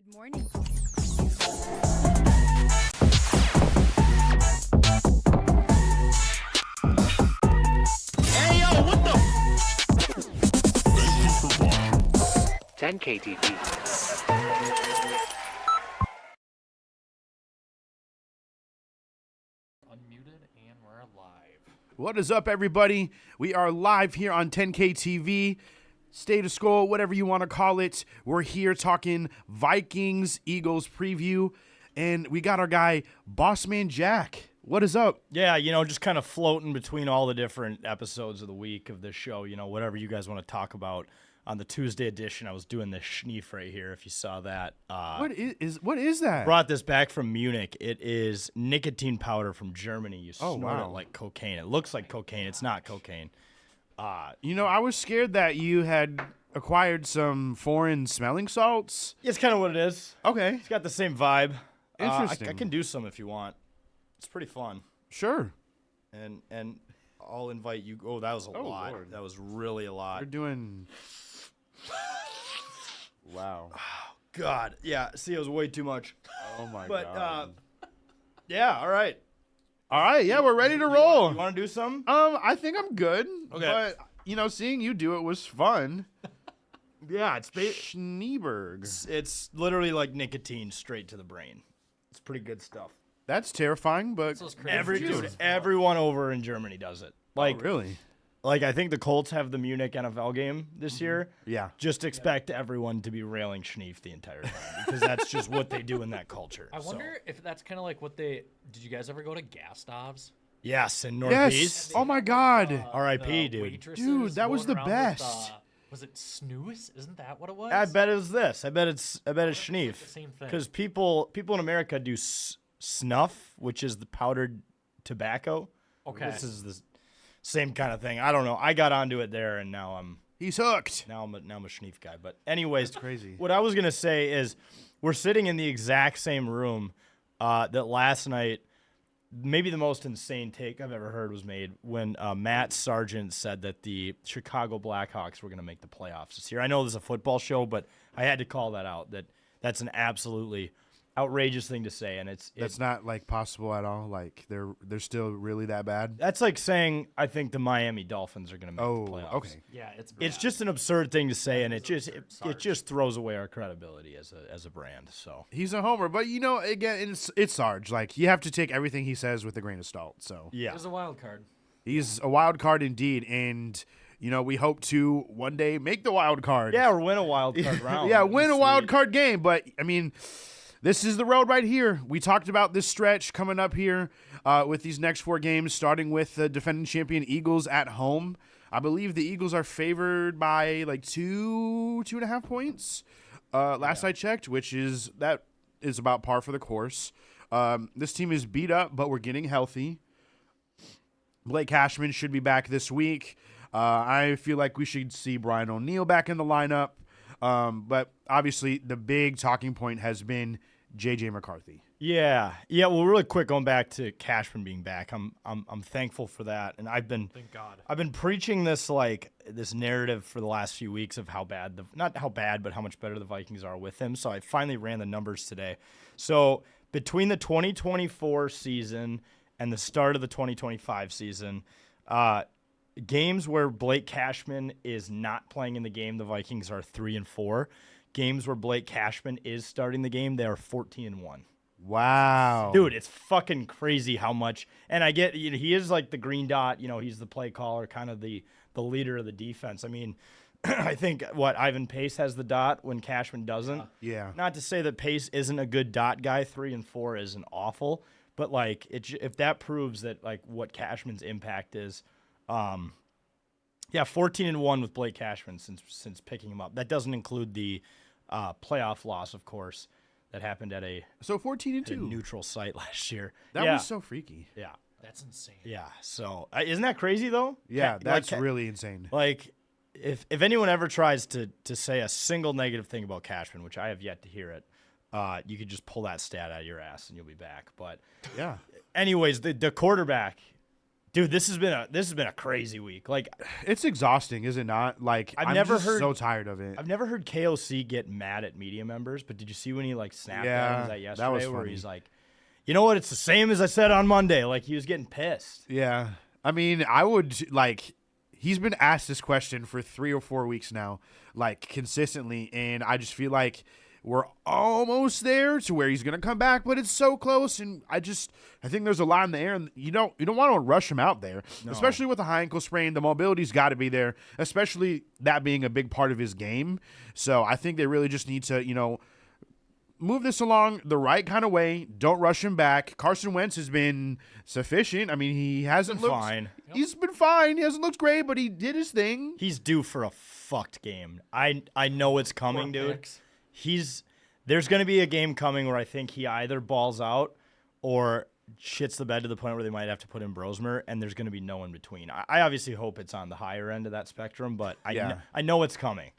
Good morning. Hey, yo, what the? 10K TV. Unmuted and we're live. What is up, everybody? We are live here on 10K TV, State of School, whatever you want to call it. We're here talking Vikings, Eagles preview, and we got our guy, Bossman Jack. What is up? Yeah, just kind of floating between all the different episodes of the week of this show, whatever you guys want to talk about. On the Tuesday edition, I was doing this schneef right here, if you saw that. What is that? Brought this back from Munich. It is nicotine powder from Germany. You snort wow. it like cocaine. It looks like cocaine. It's not cocaine. I was scared that you had acquired some foreign smelling salts. It's kind of what it is. Okay, It's got the same vibe. Interesting. I can do some if you want. It's pretty fun. sure. And I'll invite you. Oh, that was a lot. Lord. That was really a lot. We're doing. Wow. God. Yeah, see, it was way too much. Oh my But, god. yeah, all right. All right, yeah, we're ready to roll. You want to do some? I think I'm good. Okay. But seeing you do it was fun. Yeah, it's Schneeberg. it's literally like nicotine straight to the brain. It's pretty good stuff. That's terrifying, but Those crazy juices. Everyone over in Germany does it. Like, really, I think the Colts have the Munich NFL game this year. yeah. Just expect everyone to be railing Schneef the entire time because that's just what they do in that culture. I wonder if that's kind of like what they. Did you guys ever go to Gastov's? Yes, in Yes. Northeast. Oh my god. R.I.P., The dude. waitresses Dude, that was going the around with, best. was it snooze? Isn't that what it was? I bet it's this. I bet it's Schneef. same thing. Because people in America do snuff, which is the powdered tobacco. Okay. This is the same kind of thing. I don't know. I got onto it there, and now I'm He's hooked. a Schneef guy. But anyways, That's crazy. What I was gonna say is, we're sitting in the exact same room that last night. Maybe the most insane take I've ever heard was made when Matt Sargent said that the Chicago Blackhawks were going to make the playoffs this year. I know this is a football show, but I had to call that out. That's an absolutely outrageous thing to say, and That's not like possible at all. Like they're still really that bad. that's like saying I think the Miami Dolphins are going to make Oh, the playoffs. okay. Yeah, it's It's just an absurd thing to say, and it just throws away our credibility as a brand. So He's a homer, but again, it's Sarge. Like you have to take everything he says with a grain of salt. So yeah, It was a wild card. he's a wild card indeed, and we hope to one day make the wild card. yeah, or win a wild card round. Yeah, That'd be win a wild sweet. card game. But I mean, this is the road right here. We talked about this stretch coming up here with these next 4 games, starting with the defending champion Eagles at home. I believe the Eagles are favored by like 2.5 points. Last I checked, which is about par for the course. This team is beat up, but we're getting healthy. Blake Cashman should be back this week. I feel like we should see Brian O'Neill back in the lineup. But obviously, the big talking point has been J.J. McCarthy. Yeah. Well, really quick, going back to Cashman being back, I'm thankful for that, and Thank God. I've been preaching this narrative for the last few weeks of how bad not how bad, but how much better the Vikings are with him. So I finally ran the numbers today. So between the 2024 season and the start of the 2025 season, games where Blake Cashman is not playing in the game, the Vikings are 3-4. Games where Blake Cashman is starting the game, they are 14-1. Wow. Dude, it's fucking crazy how much. And I get he is like the green dot. He's the play caller, kind of the leader of the defense. I mean, I think Ivan Pace has the dot when Cashman doesn't. Yeah. Not to say that Pace isn't a good dot guy. 3-4 isn't awful, but if that proves that what Cashman's impact is. 14-1 with Blake Cashman since picking him up. That doesn't include the playoff loss, of course, that happened at a 14-2. neutral site last year. That was so freaky. Yeah. That's insane. Yeah. So isn't that crazy though? Yeah, that's really insane. If anyone ever tries to say a single negative thing about Cashman, which I have yet to hear it, you could just pull that stat out of your ass and you'll be back. But Yeah. anyways, the quarterback Dude, this has been a crazy week. Like, It's exhausting, is it not? Like, I've I'm never just heard- so tired of it. I've never heard KOC get mad at media members, but did you see when he like snapped at him? Was that that yesterday? was Where funny. he's like, you know what? It's the same as I said on Monday. Like he was getting pissed. Yeah. I mean, I would, like, he's been asked this question for 3 or 4 weeks now, like, consistently, and I just feel like we're almost there to where he's going to come back, but it's so close, and I think there's a lot in the air, and you don't want to rush him out there, especially with a high ankle sprain. The mobility's got to be there, especially that being a big part of his game. So I think they really just need to, move this along the right kind of way. Don't rush him back. Carson Wentz has been sufficient. I mean, he hasn't looked fine. He's been fine. He hasn't looked great, but he did his thing. He's due for a fucked game. I know it's coming, Poor dude. picks. There's going to be a game coming where I think he either balls out or shits the bed to the point where they might have to put in Brosmer, and there's going to be no in between. I obviously hope it's on the higher end of that spectrum, but I know it's coming.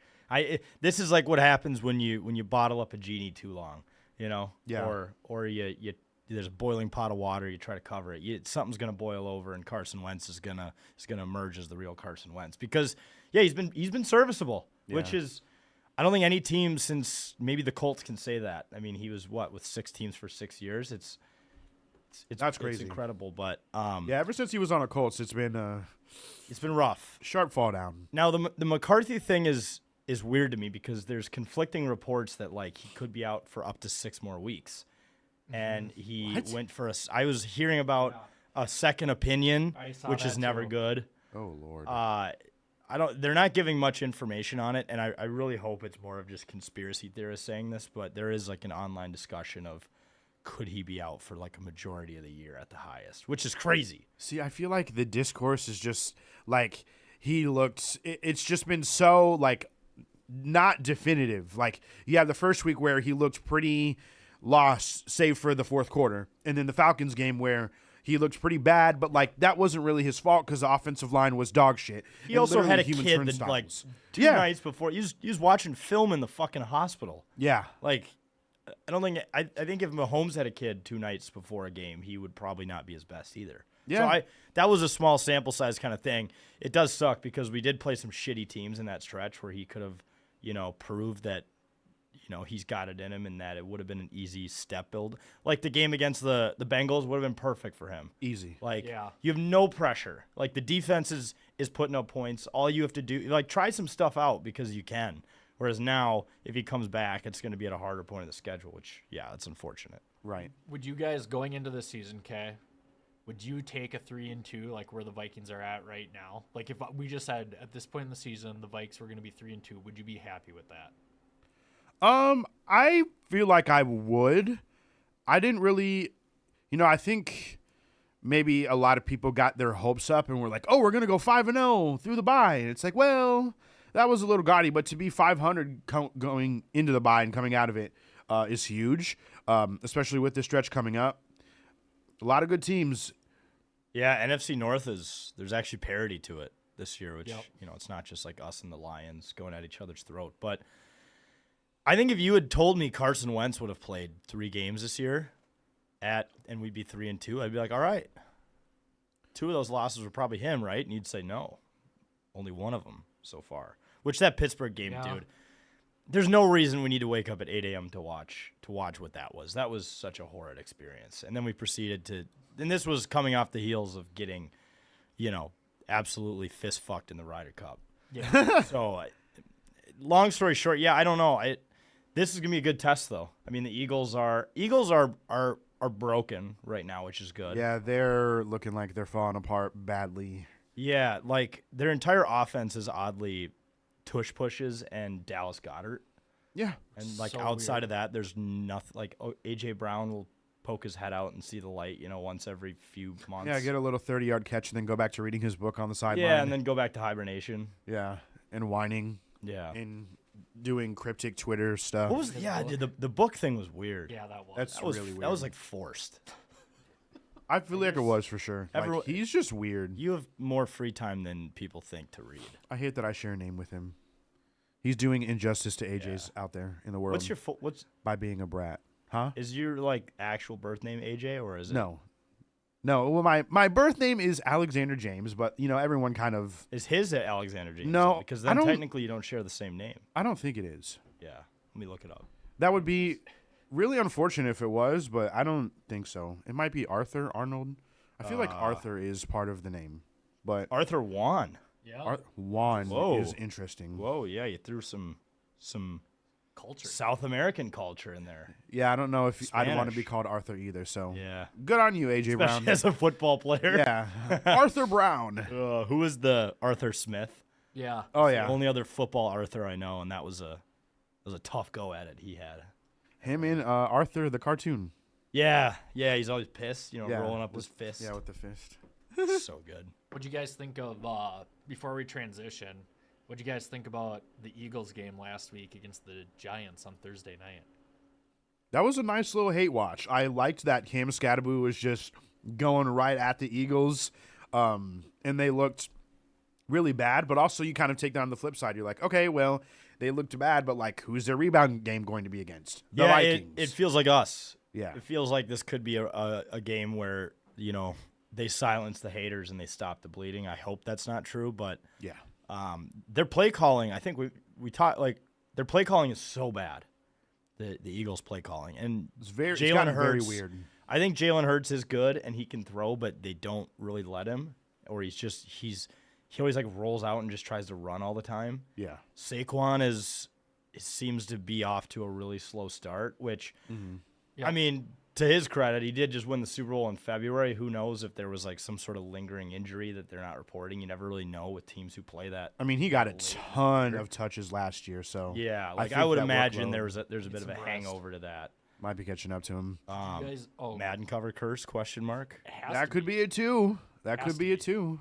This is like what happens when you bottle up a genie too long, Yeah. or you there's a boiling pot of water, you try to cover it. Something's going to boil over, and Carson Wentz is going to emerge as the real Carson Wentz because he's been serviceable, which is. I don't think any team since maybe the Colts can say that. I mean, he was with 6 teams for 6 years. It's That's crazy. It's incredible, but Ever since he was on a Colts, it's been a rough. sharp fall down. Now the McCarthy thing is weird to me because there's conflicting reports that like he could be out for up to 6 more weeks, and he went for I was hearing about a second opinion, I saw which that is never too. good. Oh, Lord. They're not giving much information on it, and I really hope it's more of just conspiracy theorists saying this, but there is like an online discussion of could he be out for like a majority of the year at the highest, which is crazy. See, I feel like the discourse is just like it's just been so like not definitive. Like, the first week where he looked pretty lost, save for the fourth quarter, and then the Falcons game where he looked pretty bad, but like that wasn't really his fault because the offensive line was dog shit. He And also had a literally human kid that turnstiles. like 2 Yeah. nights before he was watching film in the fucking hospital. Yeah. Like, I think if Mahomes had a kid 2 nights before a game, he would probably not be his best either. Yeah. So that was a small sample size kind of thing. It does suck because we did play some shitty teams in that stretch where he could have, proved that, he's got it in him and that it would have been an easy step build. Like the game against the Bengals would have been perfect for him. Easy. Like, Yeah. you have no pressure. Like, the defense is putting up points. All you have to do, like, try some stuff out because you can. Whereas now, if he comes back, it's going to be at a harder point of the schedule, which, that's unfortunate. Right. Would you guys going into the season, Kay? Would you take a 3-2 like where the Vikings are at right now? Like if we just said at this point in the season the Vikes were going to be 3-2, would you be happy with that? I feel like I would. I didn't really, I think maybe a lot of people got their hopes up and were like, "Oh, we're gonna go 5-0 through the bye." And it's like, well, that was a little gaudy, but to be 500 going into the bye and coming out of it is huge, especially with this stretch coming up. A lot of good teams. Yeah, NFC North there's actually parity to it this year, which, Yep. It's not just like us and the Lions going at each other's throat. But I think if you had told me Carson Wentz would have played 3 games this year and we'd be 3-2, I'd be like, all right. 2 of those losses were probably him, right? And you'd say, no, only 1 of them so far. Which that Pittsburgh game, dude, there's no reason we need to wake up at 8 a.m. to watch what that was. That was such a horrid experience. And then we proceeded and this was coming off the heels of getting, absolutely fist fucked in the Ryder Cup. Yeah. So, long story short, I don't know. This is gonna be a good test, though. I mean, the Eagles are broken right now, which is good. Yeah, they're looking like they're falling apart badly. Yeah, like their entire offense is oddly tush pushes and Dallas Goedert. Yeah. And like So outside weird. of that, there's nothing. Like AJ Brown will poke his head out and see the light, once every few months. Yeah, get a little 30-yard catch and then go back to reading his book on the sideline. Yeah, and then go back to hibernation. Yeah, and whining Yeah. and doing cryptic Twitter stuff. What was dude, the book thing was weird. Yeah, that was. That's That was really weird. that was like forced. I feel like it was for sure. Everyone- Like, he's just weird. You have more free time than people think to read. I hate that I share a name with him. He's doing injustice to AJ's out there in the world What's your by being a brat. Huh? is your like actual birth name AJ or is it? No. No, well, my birth name is Alexander James, but everyone kind of. Is his Alexander James? No, because I then don't- technically you don't share the same name. I don't think it is. Yeah, let me look it up. That would be really unfortunate if it was, but I don't think so. It might be Arthur Arnold. I feel like Arthur is part of the name, but Arthur Juan. Yeah. Juan Whoa. is interesting. Whoa, yeah, you threw some Culture. South American culture in there. Yeah, I don't know if I'd want to Spanish. be called Arthur either. So Yeah, good on you, AJ Brown. especially as a football player. Yeah, Arthur Brown. Who was the Arthur Smith? Yeah. Oh The yeah, only other football Arthur I know, and that was a tough go at it he had. him and Arthur the cartoon. Yeah, he's always pissed, Yeah, rolling up his fist. Yeah, with the fist. So good. What'd you guys think of before we transition? What'd you guys think about the Eagles game last week against the Giants on Thursday night? That was a nice little hate watch. I liked that Cam Scatterbu was just going right at the Eagles, and they looked really bad. But also, you kind of take that on the flip side. You're like, okay, well, they looked bad, but like, who's their rebound game going to be against? The Yeah, Vikings. it feels like us. Yeah. It feels like this could be a game where, they silence the haters and they stop the bleeding. I hope that's not true, but Yeah. their play calling, I think we taught, like, their play calling is so bad, the Eagles' play calling. And It's very, it's Jalen gotten very Hurts, weird. I think Jalen Hurts is good and he can throw, but they don't really let him, or he always like rolls out and just tries to run all the time. Yeah. Saquon seems to be off to a really slow start, which, Yeah. I mean, to his credit, he did just win the Super Bowl in February. Who knows if there was like some sort of lingering injury that they're not reporting? You never really know with teams who play that. I mean, he got a ton of touches last year, so Yeah, like think I would that imagine workload there's a bit of a some rest. hangover to that. might be catching up to him. You guys, Madden cover curse question mark. it has That to could be it too. That Has could to be be. it too.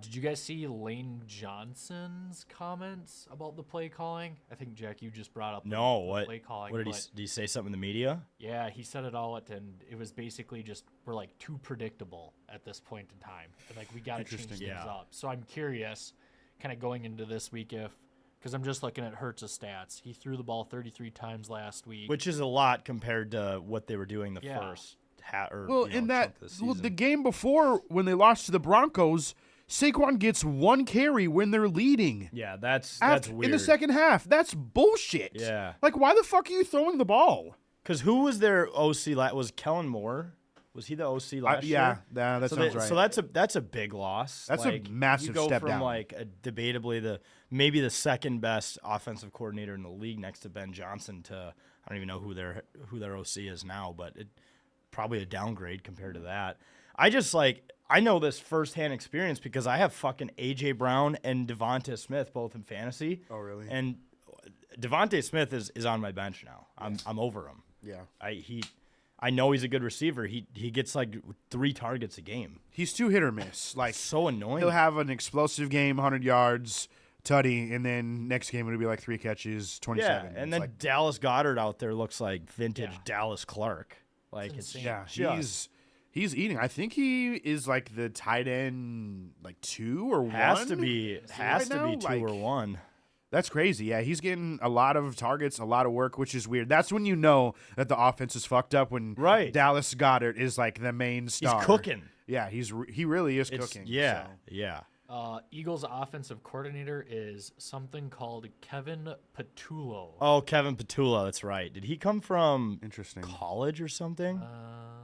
Did you guys see Lane Johnson's comments about the play calling? I think Jack, you just brought up No, the what? play calling. What but did he say something in the media? Yeah, he said it all, and it was basically just we're like too predictable at this point in time, and like we got to change things Interesting. Yeah. up. So I'm curious, kind of going into this week, because I'm just looking at Hurts' stats. He threw the ball 33 times last week. Which is a lot compared to what they were doing the Yeah. first or Well, you know, in that chunk of the well, season. the game before when they lost to the Broncos, Saquon gets one carry when they're leading. Yeah, that's After, weird. in the second half. That's bullshit. Yeah. Like, why the fuck are you throwing the ball? Because who was their OC? Was Kellen Moore? Was he the OC last Yeah, year? that so sounds right. So that's a big loss. That's a Like, massive you go step from down. like debatably maybe the second best offensive coordinator in the league next to Ben Johnson to I don't even know who their OC is now, but it probably a downgrade compared to that. I know this firsthand experience because I have fucking AJ Brown and Devonta Smith both in fantasy. Oh, really? And Devonta Smith is on my bench now. I'm over him. Yeah. I know he's a good receiver. He gets like 3 targets a game. He's too hit or miss. Like, So annoying. he'll have an explosive game, 100 yards, tutty, and then next game it'll be like 3 catches, 27. yeah, and It's then like, Dallas Goddard out there looks like vintage Yeah. Dallas Clark. Like It's it's insane. yeah, just- he's eating. I think he is like the tight end, like 2 or 1. has to be right now? 2 Like, or 1. That's crazy. Yeah, he's getting a lot of targets, a lot of work, which is weird. That's when you know that the offense is fucked up when Right. Dallas Goddard is like the main He's star. cooking. Yeah, he really is It's- cooking. Yeah, so. yeah. Eagles offensive coordinator is something called Kevin Patullo. Oh, Kevin Petula, that's right. Did he come from Interesting. college or something?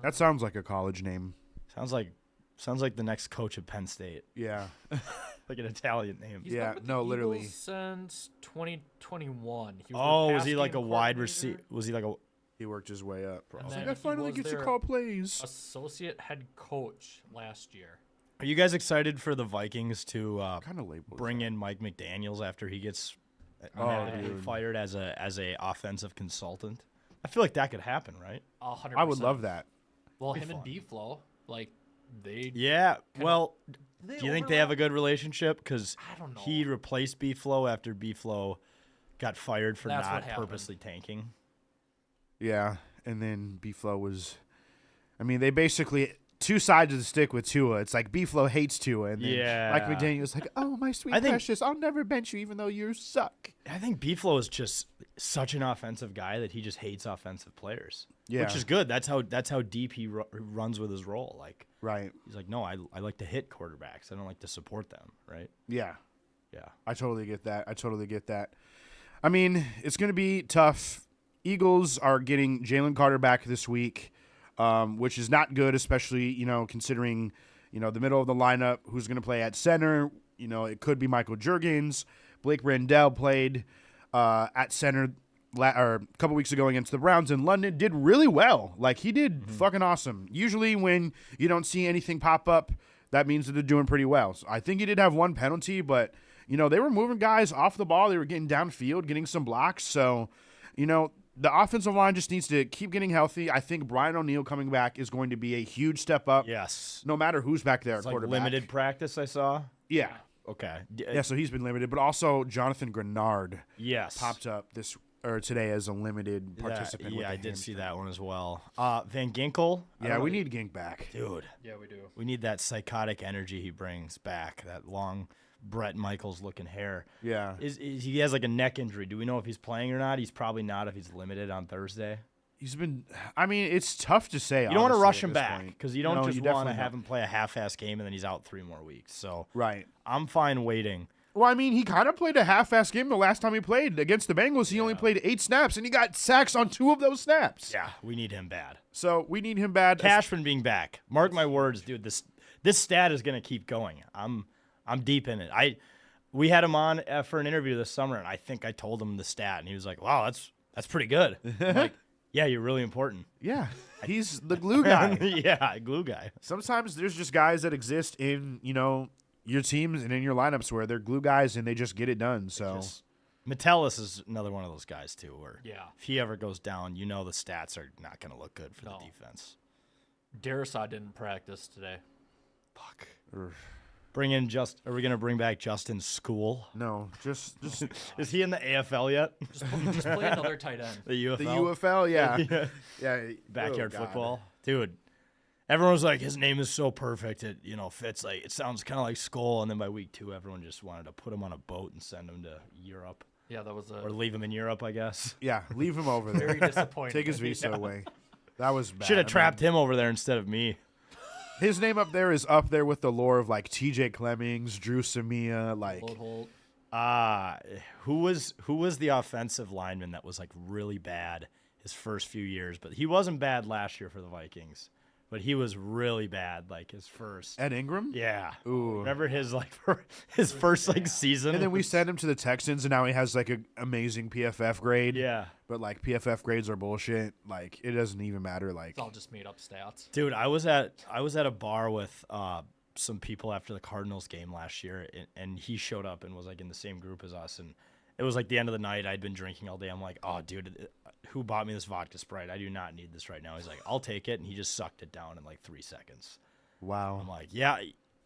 That sounds like a college name. Sounds like the next coach of Penn State, Yeah. like an Italian name. He's Yeah, been with the no, Eagles literally. since 2021. He was their Oh, was pass he like a game wide coordinator, receiver? Was he like a? He worked his way up. And I was then like, I he finally was get to their call plays. associate head coach last year. Are you guys excited for the Vikings to Kind of labeled. bring in Mike McDaniels after he gets dude. fired as a offensive consultant? I feel like that could happen, right? 100%. I would love that. Well, Be him and fun. B-Flow, like, they... Yeah. Well, They do you think they have a overlap? good relationship? Because I don't know. he replaced B-Flow after B-Flow got fired for That's what not happened. purposely tanking. Yeah, and then B-Flow was. I mean, they basically two sides of the stick with Tua. It's like B-Flow hates Tua, and then Yeah. Mike McDaniel's like, oh, my sweet I think- precious, I'll never bench you even though you suck. I think B-Flow is just such an offensive guy that he just hates offensive players. Yeah. Which is good. That's how deep he runs with his role. Like Right. he's like, no, I like to hit quarterbacks. I don't like to support them. Right. Yeah. Yeah. I totally get that. I mean, it's going to be tough. Eagles are getting Jalen Carter back this week, which is not good, especially, considering, the middle of the lineup, who's going to play at center. It could be Michael Juergens. Blake Brandell played at center a couple weeks ago against the Browns in London. Did really well. Like, he did fucking awesome. Usually when you don't see anything pop up, that means that they're doing pretty well. So I think he did have one penalty, but, they were moving guys off the ball. They were getting downfield, getting some blocks. So, the offensive line just needs to keep getting healthy. I think Brian O'Neill coming back is going to be a huge step up. Yes. No matter who's back there at It's like quarterback. limited practice, I saw. Yeah. Okay. Yeah, so he's been limited. But also Jonathan Grenard Yes. popped up today as a limited participant. with Yeah, a I did see hamstring. that one as well. Van Ginkel. I Yeah, don't we know- need Gink back. Dude, Yeah, we do. we need that psychotic energy he brings back, that long Brett Michaels looking hair. Yeah. He has like a neck injury. Do we know if he's playing or not? He's probably not if he's limited on Thursday. It's tough to say. You don't want to honestly, rush at him this back point. because you don't No, just you want to definitely have don't. him play a half-ass game and then he's out 3 more weeks. So Right. I'm fine waiting. Well, he kind of played a half-ass game the last time he played against the Bengals. He only played 8 snaps, and he got sacks on 2 of those snaps. Yeah, we need him bad. So we need him bad. Cashman being back. Mark my words, dude. This stat is gonna keep going. I'm deep in it. We had him on for an interview this summer, and I think I told him the stat, and he was like, "Wow, that's pretty good." I'm like, yeah, you're really important. Yeah, he's the glue guy. Yeah, glue guy. Sometimes there's just guys that exist in, your teams and in your lineups where they're glue guys and they just get it done. So Metellus is another one of those guys too, where Yeah. if he ever goes down, the stats are not gonna look good for No. the defense. Darisaw didn't practice today. Fuck. Are we gonna bring back Justin School? no, just Is he in the AFL yet? Just play another tight end. The UFL? the UFL. Yeah, yeah. Backyard Oh, God. football, dude. Everyone was like, his name is so perfect. It fits. Like, it sounds kind of like Skull. And then by week 2, everyone just wanted to put him on a boat and send him to Europe Yeah, that was or a leave him in Europe, I guess. Yeah, leave him over there. very disappointing. Take his visa away. That was bad. Should have trapped him over there instead of me. His name up there is up there with the lore of like T.J. Clemmings, Drew Samia, like Holt. Who was the offensive lineman that was like really bad his first few years? But he wasn't bad last year for the Vikings. But he was really bad, like his first. Ed Ingram. Yeah. Ooh. Remember his first season? And then we sent him to the Texans, and now he has like an amazing PFF grade. Yeah. But like PFF grades are bullshit. Like it doesn't even matter. Like It's all just made up stats. Dude, I was at a bar with some people after the Cardinals game last year, and he showed up and was like in the same group as us, and it was like the end of the night. I'd been drinking all day. I'm like, oh, dude, who bought me this vodka Sprite? I do not need this right now. He's like, I'll take it, and he just sucked it down in like 3 seconds. wow. I'm like, yeah,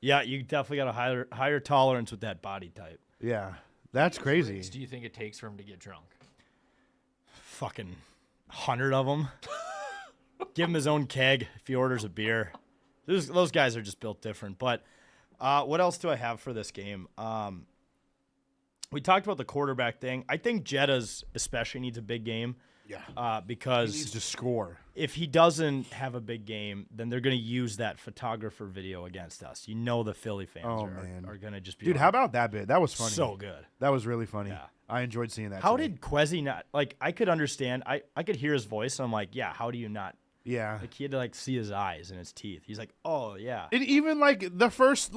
you definitely got a higher tolerance with that body type. Yeah, that's crazy. Do you think it takes for him to get drunk? Fucking 100 of them. Give him his own keg if he orders a beer. Those guys are just built different. But what else do I have for this game? We talked about the quarterback thing. I think Jetta's especially needs a big game. Yeah. He Because needs to score. if he doesn't have a big game, then they're going to use that photographer video against us. The Philly fans man. are going to just be Dude, like, how about that bit? That was funny. so good. That was really funny. Yeah. I enjoyed seeing that. How today. did Quezzy not, like, I could understand. I could hear his voice, and I'm like, yeah, how do you not? Yeah. Like, he had to, like, see his eyes and his teeth. He's like, oh, yeah. And even like the first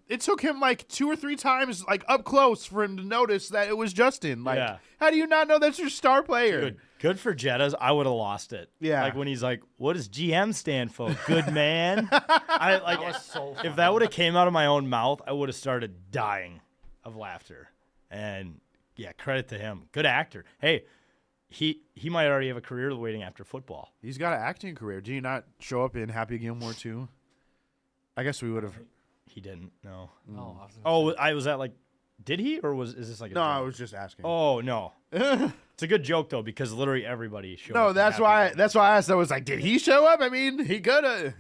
it took him like 2 or 3 times like up close for him to notice that it was Justin. Like, Yeah. how do you not know that's your star player? Good for Jettas. I would have lost it. Yeah. Like when he's like, "What does GM stand for?" Good man. I like That was so if that would have came out of my own mouth, I would have started dying of laughter. And yeah, credit to him. Good actor. Hey, he might already have a career waiting after football. He's got an acting career. Did he not show up in Happy Gilmore 2? I guess we would have. He didn't. No. Oh, I was gonna Oh, I was at like. Did he or is this like a No, joke? I was just asking. Oh no. It's a good joke though because literally everybody showed up. No, in that's Happy why. Gilmore. That's why I asked. I was like, did he show up? I mean, he could have.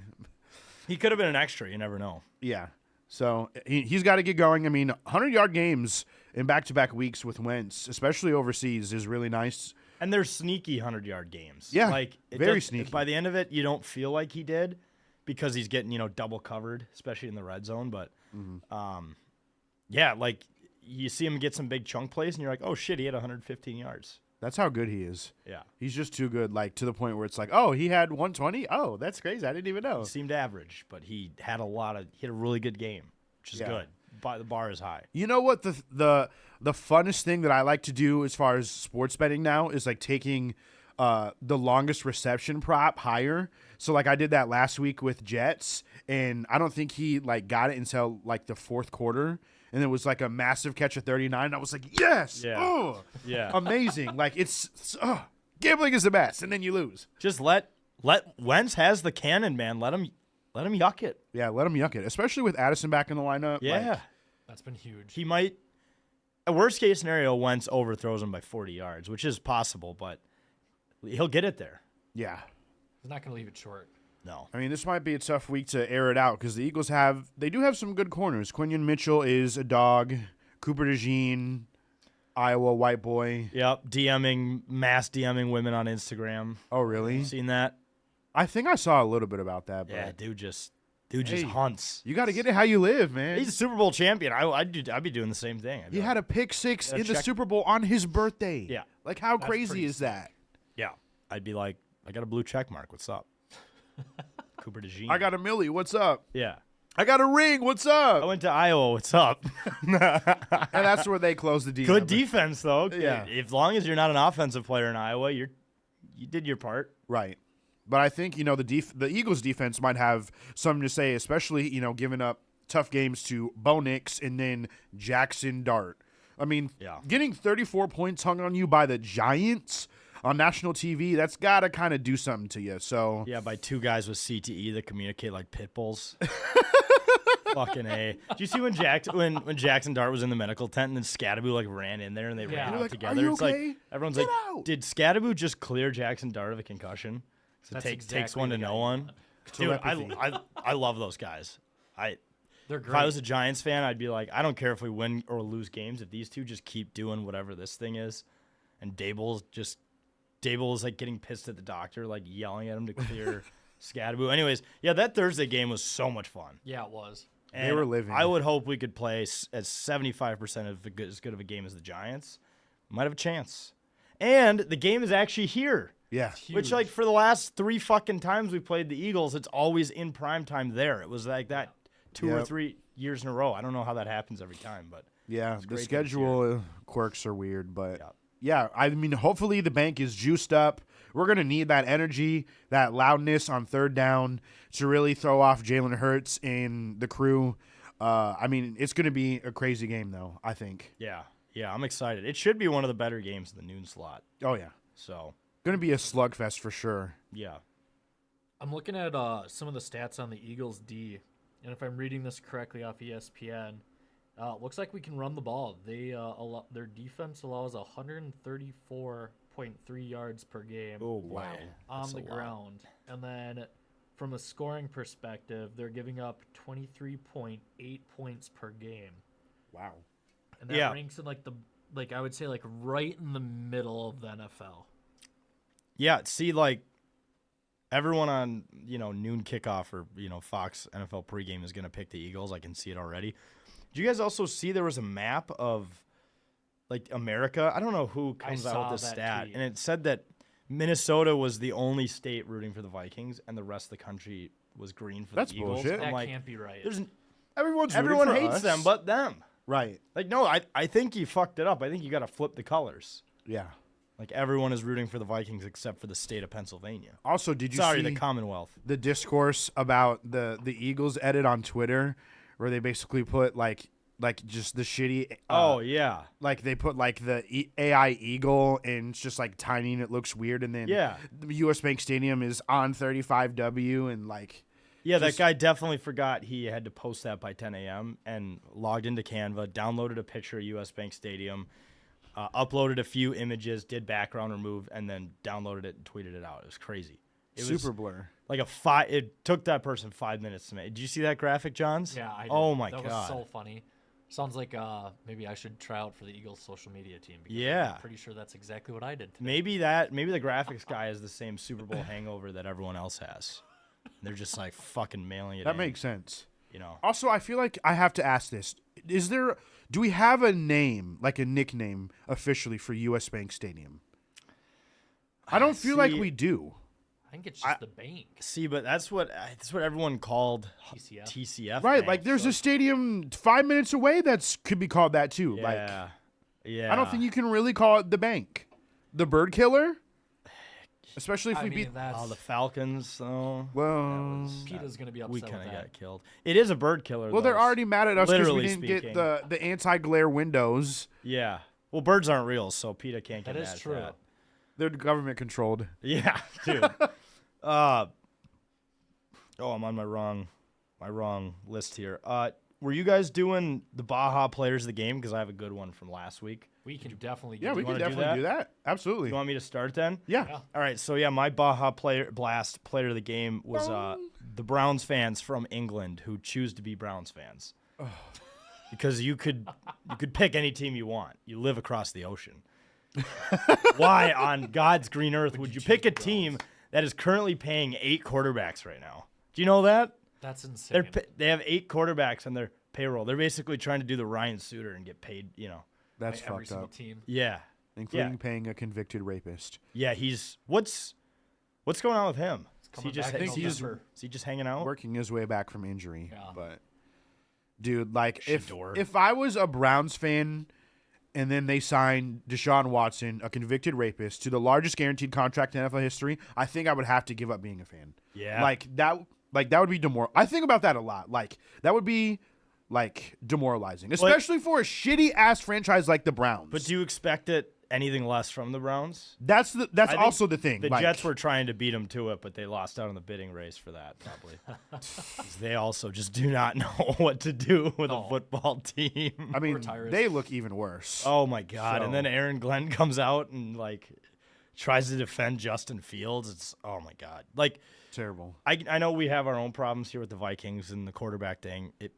He could have been an extra. You never know. Yeah. So he's got to get going. I mean, 100-yard games in back-to-back weeks with Wentz, especially overseas, is really nice. And they're sneaky 100-yard games. Yeah, like very sneaky. By the end of it, you don't feel like he did because he's getting double covered, especially in the red zone. But yeah, like you see him get some big chunk plays, and you're like, oh shit, he had 115 yards. That's how good he is. Yeah, He's just too good, like to the point where it's like, oh, he had 120. Oh, that's crazy. I didn't even know. he seemed average, but he had a really good game, which is good. But the bar is high. You know what the funnest thing that I like to do as far as sports betting now is like taking the longest reception prop higher. So like I did that last week with Jets, and I don't think he like got it until like the fourth quarter. And it was like a massive catch of 39. And I was like, yes, Yeah. amazing. Like gambling is the best, and then you lose. Just let Wentz has the cannon, man. Let him yuck it. Yeah, let him yuck it, especially with Addison back in the lineup. Yeah. Like, That's been huge. He might, a worst case scenario, Wentz overthrows him by 40 yards, which is possible, but he'll get it there. yeah. He's not going to leave it short. No. I mean, this might be a tough week to air it out because the Eagles do have some good corners. Quinion Mitchell is a dog. Cooper DeJean, Iowa white boy. Yep. Mass DMing women on Instagram. Oh, really? Seen that? I think I saw a little bit about that. But Yeah, dude just Hey, hunts. you got to get it how you live, man. He's a Super Bowl champion. I'd be doing the same thing. He had a pick six Gotta in the check- Super Bowl on his birthday. Yeah. Like, how That's crazy pretty is that? Yeah. I'd be like, I got a blue check mark. What's up? Cooper DeJean. I got a milli. What's up? Yeah. I got a ring. What's I up? went to Iowa. What's up? And that's where they close the deal. Good defense, though. Yeah. As long as you're not an offensive player in Iowa, you did your part. Right. But I think, the Eagles defense might have something to say, especially, giving up tough games to Bo Nix and then Jackson Dart. I mean, getting 34 points hung on you by the Giants on national TV, that's got to kind of do something to you. So Yeah, by two guys with CTE that communicate like pit bulls. Fucking A. Did you see when Jackson Dart was in the medical tent and then Scadaboo like ran in there and they ran You're out like, together? "Are you It's okay? like everyone's Get like, out." did Scadaboo just clear Jackson Dart of a concussion? So That's takes exactly one to the know guy. one. Dude, Telepathy. I love those guys. They're If great. I was a Giants fan, I'd be like, I don't care if we win or lose games. If these two just keep doing whatever this thing is, and Dable is like getting pissed at the doctor, like yelling at him to clear Scadaboo. Anyways, yeah, that Thursday game was so much fun. Yeah, it was. And They were living. I would hope we could play as 75% of as good of a game as the Giants. Might have a chance. And the game is actually here. yeah. Which, Huge. like, for the last 3 fucking times we played the Eagles, it's always in prime time there. It was like that 2 or Yep. 3 years in a row. I don't know how that happens every time, but Yeah, the great that it's schedule quirks are weird, but Yeah. yeah, I mean, hopefully the bank is juiced up. We're going to need that energy, that loudness on third down to really throw off Jalen Hurts and the crew. I mean, it's going to be a crazy game, though, I think. yeah, I'm excited. It should be one of the better games in the noon slot. Oh, yeah. So, Going to be a slugfest for sure. yeah. I'm looking at some of the stats on the Eagles D, and if I'm reading this correctly off ESPN, it looks like we can run the ball. Their defense allows 134.3 yards per game Oh, boy. on That's the a lot. ground, and then from a scoring perspective, they're giving up 23.8 points per game, Wow. and that Yeah. ranks in I would say like right in the middle of the NFL. Yeah, see, like, everyone on, noon kickoff or, Fox NFL pregame is going to pick the Eagles. I can see it already. Did you guys also see there was a map of, like, America? I don't know who comes out saw with this that stat. tweet. And it said that Minnesota was the only state rooting for the Vikings, and the rest of the country was green for That's the Eagles. bullshit. I'm That like, can't be right. everyone hates them but them. Right. Like, no, I think you fucked it up. I think you got to flip the colors. Yeah. Like, everyone is rooting for the Vikings except for the state of Pennsylvania. Also, did you Sorry, see the Commonwealth. the discourse about the Eagles edit on Twitter where they basically put, like just the shitty Oh, yeah. like they put like the AI eagle and it's just like tiny and it looks weird and then Yeah. the US Bank Stadium is on 35W and like Yeah, Just- that guy definitely forgot he had to post that by 10 a.m. and logged into Canva, downloaded a picture of US Bank Stadium, uploaded a few images, did background remove, and then downloaded it and tweeted it out. It was crazy. It was Super blur. like it took that person 5 minutes to make. Did you see that graphic, Johns? Yeah, I did. Oh my that god. was so funny. Sounds like maybe I should try out for the Eagles social media team. Because Yeah. I'm pretty sure that's exactly what I did today. Maybe the graphics guy has the same Super Bowl hangover that everyone else has. They're just like fucking mailing it That in, makes sense. you know. Also, I feel like I have to ask this: do we have a name, like a nickname, officially for U.S. Bank Stadium? I don't feel like See- we do. I think it's just the bank. See, but that's what everyone called TCF. TCF. Right, Bank, like there's so- a stadium 5 minutes away that's could be called that too. Like yeah. I don't think you can really call it the bank, the Bird Killer, especially if I we mean, beat. that's the Falcons, though. Well, PETA's gonna be upset We with kind of that. got killed. It is a bird killer. well, they're though. already mad at us because we literally didn't get speaking. the anti-glare windows. Yeah. Well, birds aren't real, so PETA can't get That mad is at true. that. They're government controlled. Yeah, dude. I'm on my wrong list here. Were you guys doing the Baja players of the game? Because I have a good one from last week. We can definitely. Yeah, get we to can it. wanna do definitely that? do that. Absolutely. You want me to start then? Yeah. Yeah. All right. So yeah, my Baja player of the game was the Browns fans from England who choose to be Browns fans. Because you could pick any team you want. You live across the ocean. Why on God's green earth would you pick a team that is currently paying 8 quarterbacks right now? Do you know that? That's insane. They have 8 quarterbacks on their payroll. They're basically trying to do the Ryan Suter and get paid, That's By every fucked single up. team. Yeah. Including paying a convicted rapist. Yeah, what's going on with him? Is he coming just back in is November. he just hanging out? Working his way back from injury. Yeah. But dude, like Shador. if I was a Browns fan and then they signed Deshaun Watson, a convicted rapist, to the largest guaranteed contract in NFL history, I think I would have to give up being a fan. Yeah. Like that would be I think about that a lot. Like that would be like demoralizing, especially for a shitty ass franchise like the Browns. But do you expect anything less from the Browns? That's I think also the thing. The like, Jets were trying to beat them to it, but they lost out in the bidding race for that, probably. 'Cause they also just do not know what to do with a football team. I mean, Tyrus. they look even worse. Oh my God! So- And then Aaron Glenn comes out and tries to defend Justin Fields. It's oh my God! Terrible. I know we have our own problems here with the Vikings and the quarterback thing. It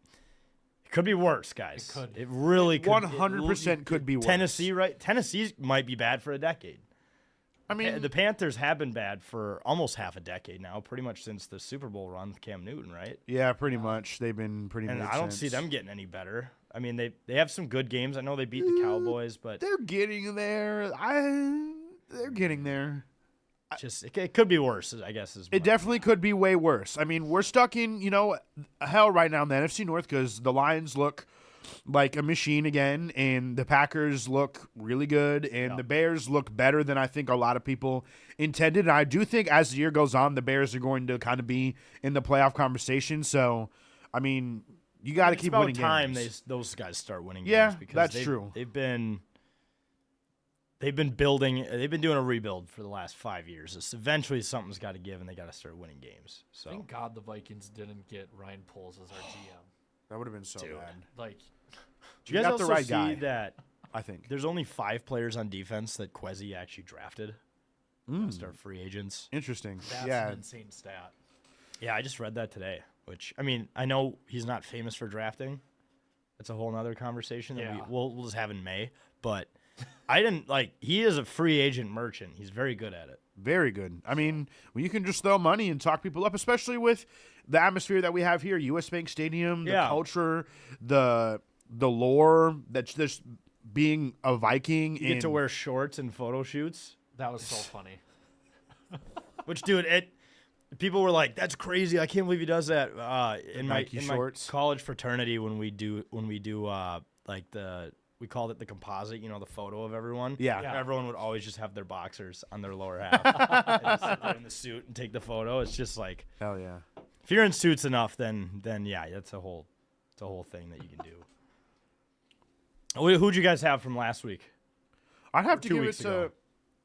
could be worse, guys. It could. It really could. 100% could be worse. Tennessee, right? Tennessee might be bad for a decade. I mean, The Panthers have been bad for almost half a decade now, pretty much since the Super Bowl run with Cam Newton, right? yeah, pretty much. They've been pretty. And mid I don't see since. them getting any better. I mean, they have some good games. I know they beat the Cowboys, but They're getting there. They're getting there. it could be worse, I guess. It definitely could be way worse. I mean, we're stuck in, hell right now in the NFC North because the Lions look like a machine again, and the Packers look really good, and the Bears look better than I think a lot of people intended. And I do think as the year goes on, the Bears are going to kind of be in the playoff conversation. So, I mean, you got to keep about winning time games. those guys start winning Yeah, games. Because that's true. They've been building. They've been doing a rebuild for the last 5 years. It's eventually something's got to give, and they got to start winning games. So Thank God the Vikings didn't get Ryan Poles as our GM. That would have been so bad. Like, do you guys got also the right see guy. that I think. there's only 5 players on defense that Quezzy actually drafted? Start free agents. Interesting. that's Yeah. an insane stat. Yeah, I just read that today. Which I mean, I know he's not famous for drafting. That's a whole nother conversation that Yeah. we'll just have in May. But I didn't he is a free agent merchant. He's very good at it. Very good. I mean, when you can just throw money and talk people up, especially with the atmosphere that we have here, U.S. Bank Stadium, the Yeah. culture, the lore that's just being a Viking. You get to wear shorts and photo shoots. That was so funny. Which, dude, people were like, "That's crazy! I can't believe he does that." In my Nike shorts. college fraternity, when we do we called it the composite, the photo of everyone. Yeah. Yeah. Everyone would always just have their boxers on their lower half and just sit there in the suit and take the photo. It's just like, Hell yeah. if you're in suits enough, then yeah, it's a whole thing that you can do. Who'd you guys have from last week? I'd have to 2 give it weeks to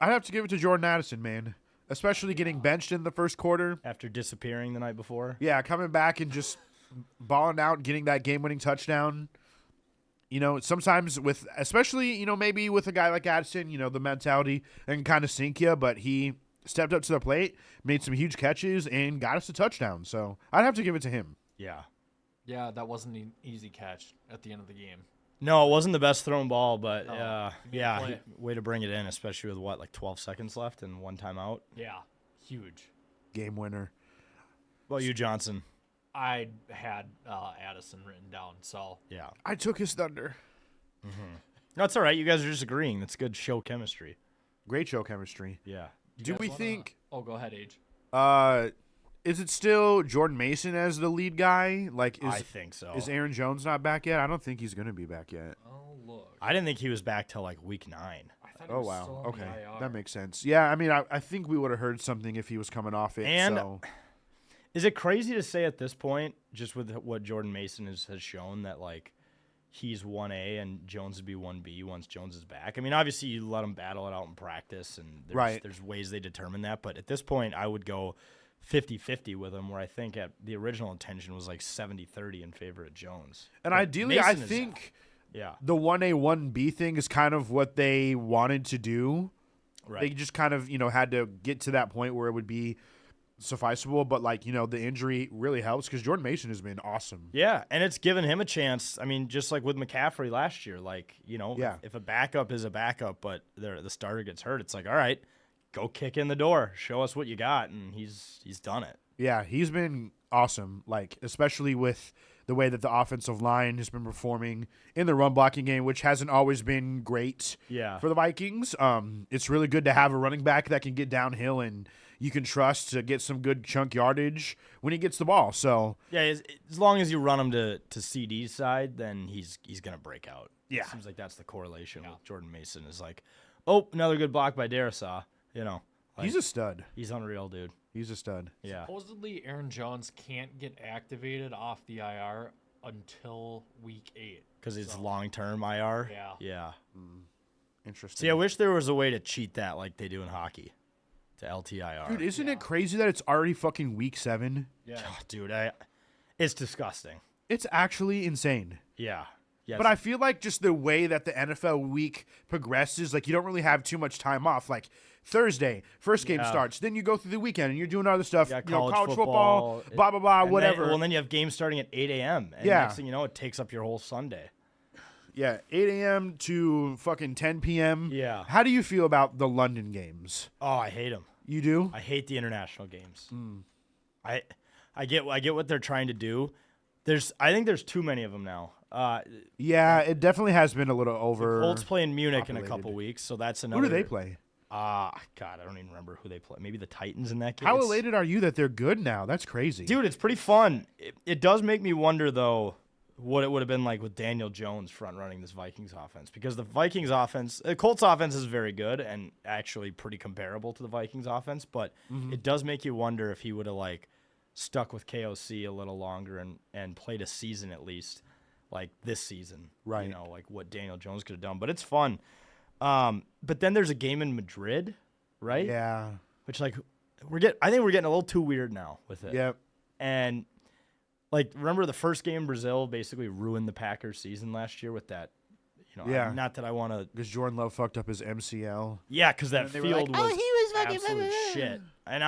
ago. Jordan Addison, man. Especially getting benched in the first quarter. After disappearing the night before? Yeah, coming back and just balling out and getting that game-winning touchdown. Sometimes especially, maybe with a guy like Addison, the mentality can kind of sink you, but he stepped up to the plate, made some huge catches, and got us a touchdown. So I'd have to give it to him. Yeah. Yeah, that wasn't an easy catch at the end of the game. No, it wasn't the best thrown ball, but No, he made a yeah, play. way to bring it in, especially with like 12 seconds left and one timeout. Yeah, huge. Game winner. What about you, Johnson? I had Addison written down, so Yeah. I took his thunder. No, it's all right. You guys are just agreeing. That's good show chemistry. Great show chemistry. Yeah. Do guys we wanna- think? Oh, go ahead, Age. Is it still Jordan Mason as the lead guy? Like, I think so. is Aaron Jones not back yet? I don't think he's gonna be back yet. Oh, look. I didn't think he was back till like week 9. I thought he Oh was wow. still on Okay, the IR. that makes sense. Yeah, I mean, I think we would have heard something if he was coming off it. And- so. Is it crazy to say at this point, just with what Jordan Mason has shown, that like he's 1A and Jones would be 1B once Jones is back? I mean, obviously you let him battle it out in practice, and there's ways they determine that. But at this point, I would go 50-50 with him, where I think at the original intention was like 70-30 in favor of Jones. And But ideally, I Mason is- think yeah, the 1A 1B thing is kind of what they wanted to do. right. They just kind of had to get to that point where it would be sufficeable. But like the injury really helps because Jordan Mason has been awesome. Yeah, and it's given him a chance. I mean, just like with McCaffrey last year, like, Yeah. if a backup is a backup, but the starter gets hurt, it's like, all right, go kick in the door, show us what you got, and he's done it. Yeah, he's been awesome. Like especially with the way that the offensive line has been performing in the run blocking game, which hasn't always been great Yeah. for the Vikings. It's really good to have a running back that can get downhill and you can trust to get some good chunk yardage when he gets the ball. So Yeah, as long as you run him to CD's side, then he's gonna break out. Yeah. It seems like that's the correlation with Jordan Mason is like, oh, another good block by Darisaw. Like, he's a stud. he's unreal, dude. He's a stud. Yeah. Supposedly, Aaron Jones can't get activated off the IR until week 8. Because it's long-term IR. Yeah. Yeah. Interesting. See, I wish there was a way to cheat that like they do in hockey to LTIR. Dude, isn't it crazy that it's already fucking week 7? Yeah. Oh, dude, it's disgusting. It's actually insane. Yeah. Yeah. But I feel like just the way that the NFL week progresses, like you don't really have too much time off. Like Thursday, first game Yeah. starts, then you go through the weekend and you're doing other stuff, Yeah, college college football, football, blah blah blah, and whatever. Then, then you have games starting at 8 a.m. And Yeah. next thing you know, it takes up your whole Sunday. Yeah, 8 a.m. to fucking 10 p.m. Yeah. How do you feel about the London games? Oh, I hate them. You do? I hate the international games. Hmm. I get what they're trying to do. I think there's too many of them now. Yeah, it definitely has been a little over. Colts play in Munich in a populated. couple weeks, so that's Who another. do they play? God, I don't even remember who they play. Maybe the Titans in that game. How It's- elated are you that they're good now? That's crazy. Dude, it's pretty fun. It does make me wonder, though, what it would have been like with Daniel Jones front running this Vikings offense. Because the Vikings offense, the Colts offense is very good and actually pretty comparable to the Vikings offense. But it does make you wonder if he would have like stuck with KOC a little longer and played a season at least, like this season. Right. You know, like what Daniel Jones could have done. But it's fun. But then there's a game in Madrid, right? Yeah. Which like I think we're getting a little too weird now with it. Yep. And like, remember the first game in Brazil basically ruined the Packers season last year with that, Yeah. not that I want to. Because Jordan Love fucked up his MCL. Yeah, because that And they were field like, was, "Oh, he was fucking absolute shit. And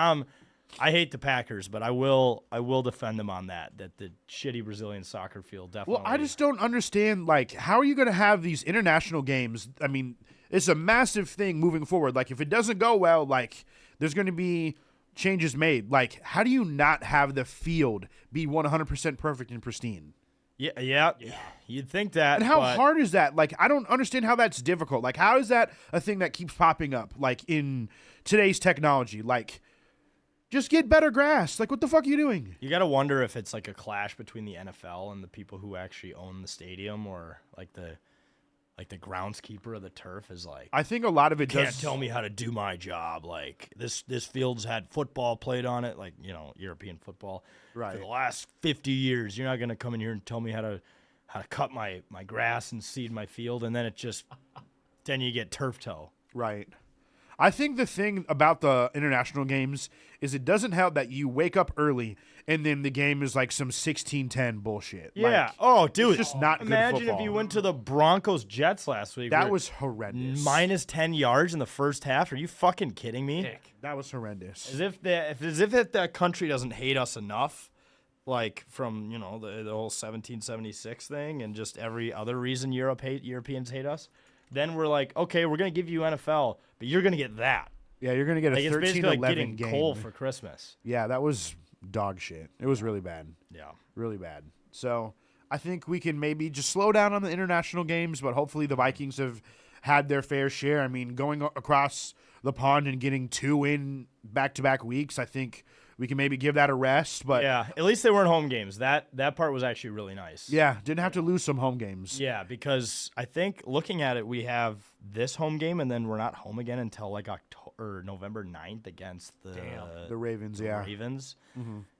I hate the Packers, but I will defend them on that the shitty Brazilian soccer field definitely. Well, I just don't understand, like, how are you going to have these international games? I mean, it's a massive thing moving forward. Like, if it doesn't go well, like, there's going to be changes made. Like, how do you not have the field be 100% perfect and pristine? Yeah. You'd think that. And how but hard is that? Like, I don't understand how that's difficult. Like, how is that a thing that keeps popping up, like, in today's technology? Like, just get better grass. Like, what the fuck are you doing? You got to wonder if it's like a clash between the NFL and the people who actually own the stadium, or like the groundskeeper of the turf is like, I think a lot of it can't does. tell me how to do my job. Like this field's had football played on it, like European football, Right. for the last 50 years. You're not gonna come in here and tell me how to cut my grass and seed my field, and then then you get turf toe. Right. I think the thing about the international games is it doesn't help that you wake up early and then the game is like some 16-10 bullshit. Yeah. Like, Oh, dude. it's just not good Imagine football. if you went to the Broncos Jets last week. That where was horrendous. minus 10 yards in the first half. Are you fucking kidding me? Dick. That was horrendous. As if that country doesn't hate us enough, like from the whole 1776 thing and just every other reason Europeans hate us. Then we're like, okay, we're gonna give you NFL, but you're gonna get that. Yeah, you're gonna get a Like it's 13-11 basically like getting game. coal for Christmas. Yeah, that was dog shit. It was really bad. Yeah. Really bad. So I think we can maybe just slow down on the international games, but hopefully the Vikings have had their fair share. I mean, going across the pond and getting 2 in back-to-back weeks, I think we can maybe give that a rest. But Yeah, at least they weren't home games. That part was actually really nice. yeah, didn't have to lose some home games. Yeah, because I think looking at it, we have this home game, and then we're not home again until like November 9th against The Ravens, yeah. Ravens.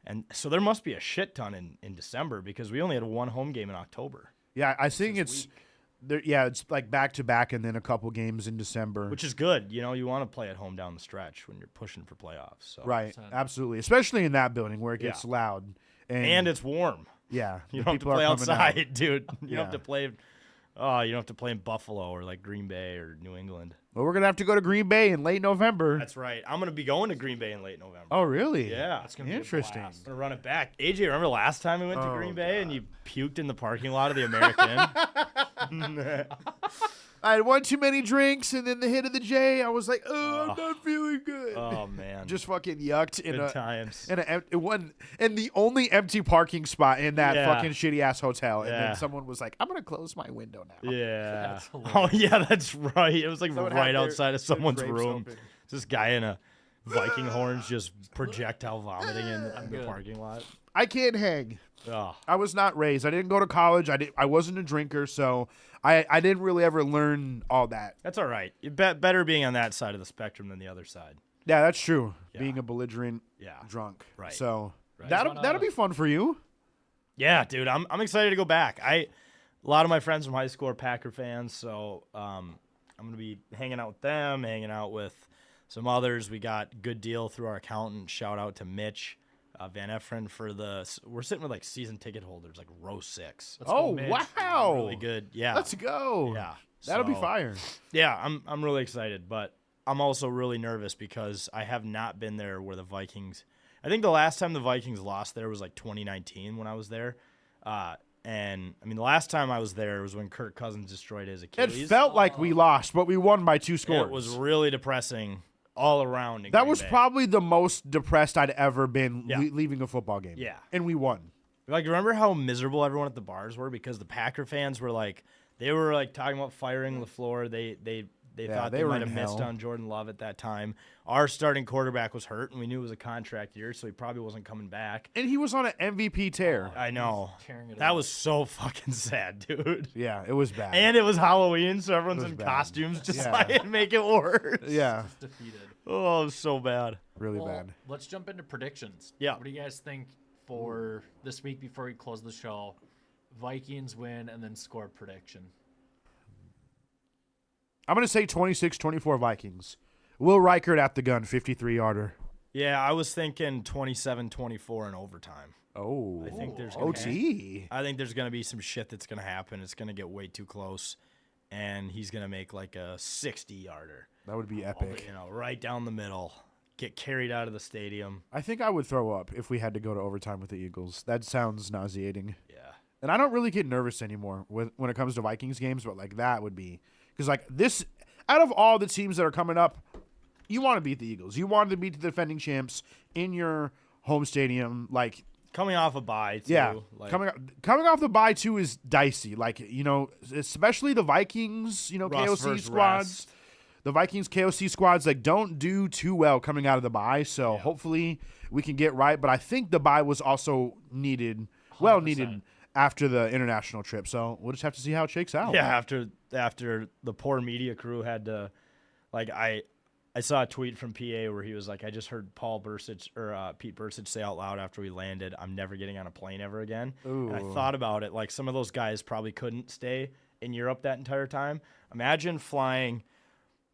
And so there must be a shit ton in December because we only had 1 home game in October, Yeah, I think it's it's like back-to-back and then a couple games in December. which is good. You want to play at home down the stretch when you're pushing for playoffs. So. Right, absolutely. Especially in that building where it gets Yeah. loud. And it's warm. yeah, You the don't have to people are play coming out. outside, dude. You Yeah. don't have to play. Oh, you don't have to play in Buffalo or like Green Bay or New England. Well, we're going to have to go to Green Bay in late November. That's right. I'm gonna be going to Green Bay in late November. Oh, really? Yeah. That's gonna be a Interesting. blast. I'm gonna run it back. AJ, remember last time we went to Oh, Green Bay and you puked in the parking lot of the American? I had one too many drinks, and then the hit of the J, I was like, oh, I'm not feeling good. Oh man. Just fucking yucked in good times. in the only empty parking spot in that Yeah. fucking shitty ass hotel. And Yeah. then someone was like, I'm gonna close my window now. Yeah. That's hilarious. Oh yeah, that's right. It was like Someone had right their- outside of their someone's drapes room. open. This guy in a Viking horns just projectile vomiting in the good. parking lot. I can't hang. Oh. I was not raised. I didn't go to college. I wasn't a drinker, so I didn't really ever learn all that. That's all right. Better being on that side of the spectrum than the other side. Yeah, that's true. Yeah. Being a belligerent Yeah. drunk. Right. So Right. that'll be fun for you. Yeah, dude, I'm excited to go back. A lot of my friends from high school are Packer fans, so I'm gonna be hanging out with them, hanging out with some others. We got good deal through our accountant. Shout out to Mitch Van Efferen we're sitting with like season ticket holders, like row 6. Let's go, Oh, Mitch. wow. Really good. Yeah. Let's go. Yeah. That'll be So, fire. Yeah, I'm really excited, but I'm also really nervous because I have not been there where the Vikings. I think the last time the Vikings lost there was like 2019 when I was there. And I mean, the last time I was there was when Kirk Cousins destroyed his It Achilles. felt like we lost, but we won by 2 scores. It was really depressing all around. in That Green was Bay. probably the most depressed I'd ever been Yeah. leaving a football game. Yeah. And we won. Like, remember how miserable everyone at the bars were because the Packer fans were like, they were like talking about firing LaFleur. They thought they they were might in have missed hell. on Jordan Love at that time. Our starting quarterback was hurt, and we knew it was a contract year, so he probably wasn't coming back. And he was on an MVP tear. I know. tearing it That up. was so fucking sad, dude. Yeah, it was bad. And it was Halloween, so everyone's It was in bad. costumes just Yeah. like make it worse. yeah, defeated. Oh, it was so bad. really Well, bad. let's jump into predictions. Yeah. What do you guys think for this week before we close the show? Vikings win and then score prediction. I'm going to say 26-24 Vikings. Will Reichert at the gun, 53-yarder. Yeah, I was thinking 27-24 in overtime. Oh. I think there's gonna OT. I think there's going to be some shit that's going to happen. It's going to get way too close, and he's going to make like a 60-yarder. That would be epic. Right down the middle. Get carried out of the stadium. I think I would throw up if we had to go to overtime with the Eagles. That sounds nauseating. Yeah. And I don't really get nervous anymore when it comes to Vikings games, but like that would be because like this out of all the teams that are coming up, you want to beat the Eagles. You want to beat the defending champs in your home stadium. Like Coming off a bye, too. yeah, Like, coming off the bye too is dicey. Like especially the Vikings, Russ KOC versus squads. rest. The Vikings KOC squads like don't do too well coming out of the bye, so hopefully we can get right. But I think the bye was also needed, well 100%. needed after the international trip. So we'll just have to see how it shakes out. Yeah, after the poor media crew had to, like, I saw a tweet from PA where he was like, I just heard Pete Burcich say out loud after we landed, I'm never getting on a plane ever again. And I Ooh. thought about it, like some of those guys probably couldn't stay in Europe that entire time. Imagine flying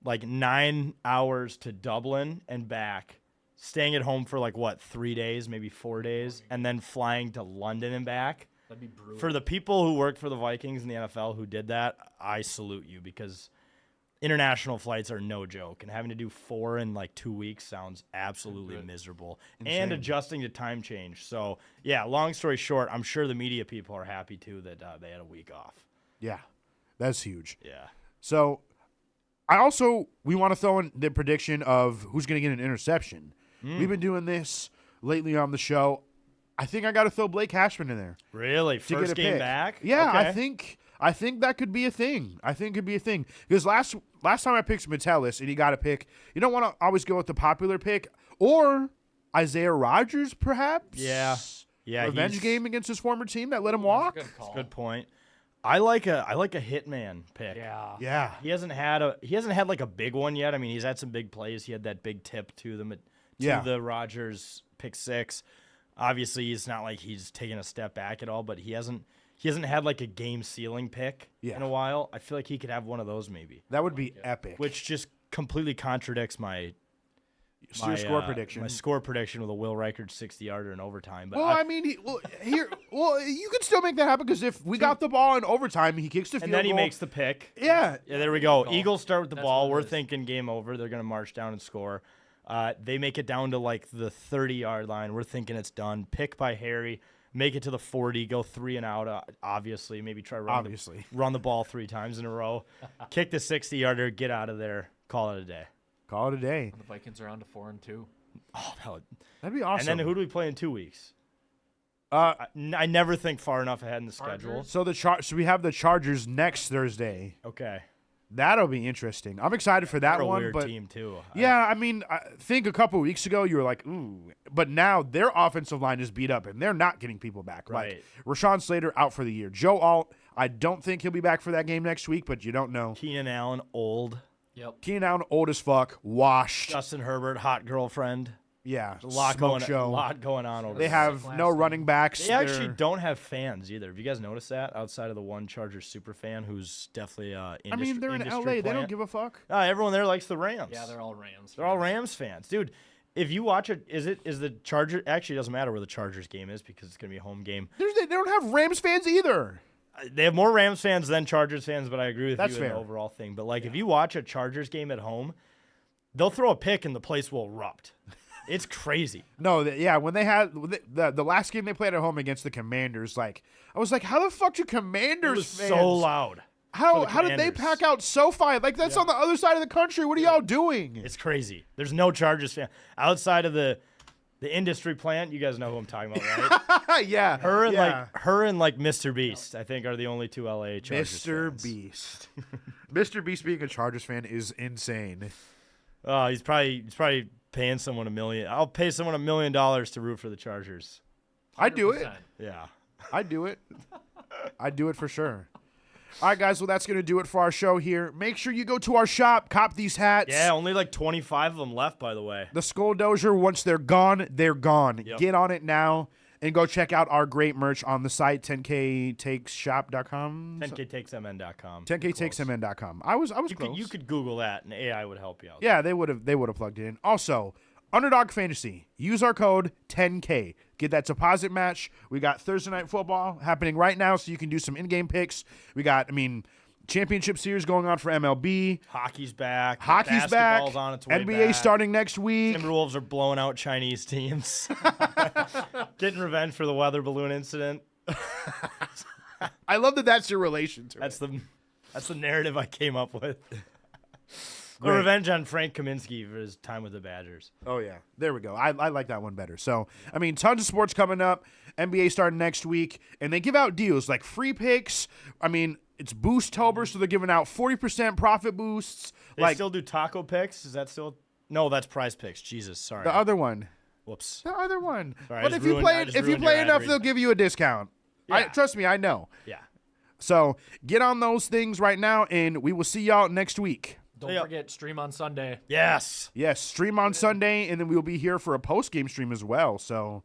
like 9 hours to Dublin and back, staying at home for 3 days, maybe 4 days, and then flying to London and back. That'd be brutal. For the people who worked for the Vikings in the NFL who did that, I salute you, because international flights are no joke, and having to do 4 in 2 weeks sounds absolutely miserable. Insane. And adjusting to time change. So, yeah, long story short, I'm sure the media people are happy too that they had a week off. Yeah, that's huge. Yeah. So we want to throw in the prediction of who's going to get an interception. We've been doing this lately on the show. I think I got to throw Blake Cashman in there. Really? to get First a game pick. back? Yeah, Okay. I think that could be a thing. Because last time I picked Metellus and he got a pick, you don't want to always go with the popular pick or Isaiah Rodgers, perhaps. Yeah. Yeah. Revenge game against his former team that let him walk. Good call. Good point. I like a hitman pick. Yeah. Yeah. He hasn't had a big one yet. I mean, he's had some big plays. He had that big tip to the Rodgers pick 6. Obviously, it's not like he's taken a step back at all, but he hasn't had a game sealing pick in a while. I feel like he could have one of those maybe, That would be epic. which just completely contradicts my your score prediction. My score prediction with a Will Reichard 60-yarder in overtime. But Well, you could still make that happen because if we got the ball in overtime, he kicks the field and then he goal. makes the pick. Yeah. Yeah, there we go. Goal. Eagles start with the That's ball. what it We're is. thinking game over. They're going to march down and score. They make it down to the 30-yard line. We're thinking it's done. Pick by Harry. Make it to the 40. Go 3 and out. Obviously, maybe try run the ball 3 times in a row. Kick the 60-yarder. Get out of there. Call it a day. Call it a day. The Vikings are on to 4-2. Oh, That'd be awesome. and then who do we play in 2 weeks? Uh, I never think far enough ahead in the schedule. so so we have the Chargers next Thursday. Okay. That'll be interesting. I'm excited for that They're a one. weird But team too. yeah, I mean, I think a couple weeks ago you were like, ooh, but now their offensive line is beat up and they're not getting people back. Right. Like Rashawn Slater out for the year. Joe Alt, I don't think he'll be back for that game next week, but you don't know. Keenan Allen, old. Yep. Keenan Allen, old as fuck, washed. Justin Herbert, hot girlfriend. Yeah, A lot smoke going, show. lot going on over They there. have Sick no last running backs. They actually They're- don't have fans either. Have you guys noticed that? Outside of the one Chargers super fan who's definitely industry, I mean, they're in industry LA. They don't plant. give a fuck. Everyone there likes the Rams. Yeah, they're all Rams. They're all Rams fans, dude. If you watch it, is the Charger? Actually, it doesn't matter where the Chargers game is because it's gonna be a home game. They don't have Rams fans either. They have more Rams fans than Chargers fans, but I agree with That's you in fair. the overall thing. But if you watch a Chargers game at home, they'll throw a pick and the place will erupt. It's crazy. No, when they had the last game they played at home against the Commanders, I was like, how the fuck do It Commanders was fans? so loud. How the did they Commanders. pack out SoFi? Like that's on the other side of the country. What are y'all doing? It's crazy. There's no Chargers fan outside of the industry plant. You guys know who I'm talking about, right? Yeah, Her and yeah. Mr. Beast, I think, are the only 2 LA Chargers Mr. fans. Beast. Mr. Beast being a Chargers fan is insane. Oh, he's probably paying someone $1 million. I'll pay someone $1 million to root for the Chargers. I do it. 100%. Yeah. I do it. I do it for sure. All right, guys. Well, that's going to do it for our show here. Make sure you go to our shop, cop these hats. Yeah, only 25 of them left, by the way. The Skull Dozier, once they're gone, they're gone. Yep. Get on it now and go check out our great merch on the site, 10ktakesshop.com. 10ktakesmn.com. 10ktakesmn.com. I was close. You could Google that, and AI would help you out. Yeah, they would have plugged it in. Also, Underdog Fantasy. Use our code 10K. Get that deposit match. We got Thursday Night Football happening right now, so you can do some in-game picks. We got, championship series going on for MLB. Hockey's back. Hockey's back. Basketball's on its way NBA back. starting next week. Timberwolves are blowing out Chinese teams. Getting revenge for the weather balloon incident. I love that that's your relation to That's the narrative I came up with. Great. Revenge on Frank Kaminsky for his time with the Badgers. Oh, yeah. There we go. I like that one better. So, tons of sports coming up. NBA starting next week. And they give out deals like free picks. It's Boost-tober, so they're giving out 40% profit boosts. They still do taco picks? Is that still? No, that's Prize Picks. Jesus, sorry. the other one. Whoops. The other one. Sorry, I But just if you ruined- I just play ruined your enough, ad they'll read. give you a discount. Yeah. Trust me, I know. Yeah. So get on those things right now, and we will see y'all next week. Don't Yep. forget, stream on Sunday. Yes. Yes, stream on Sunday, and then we'll be here for a post-game stream as well. So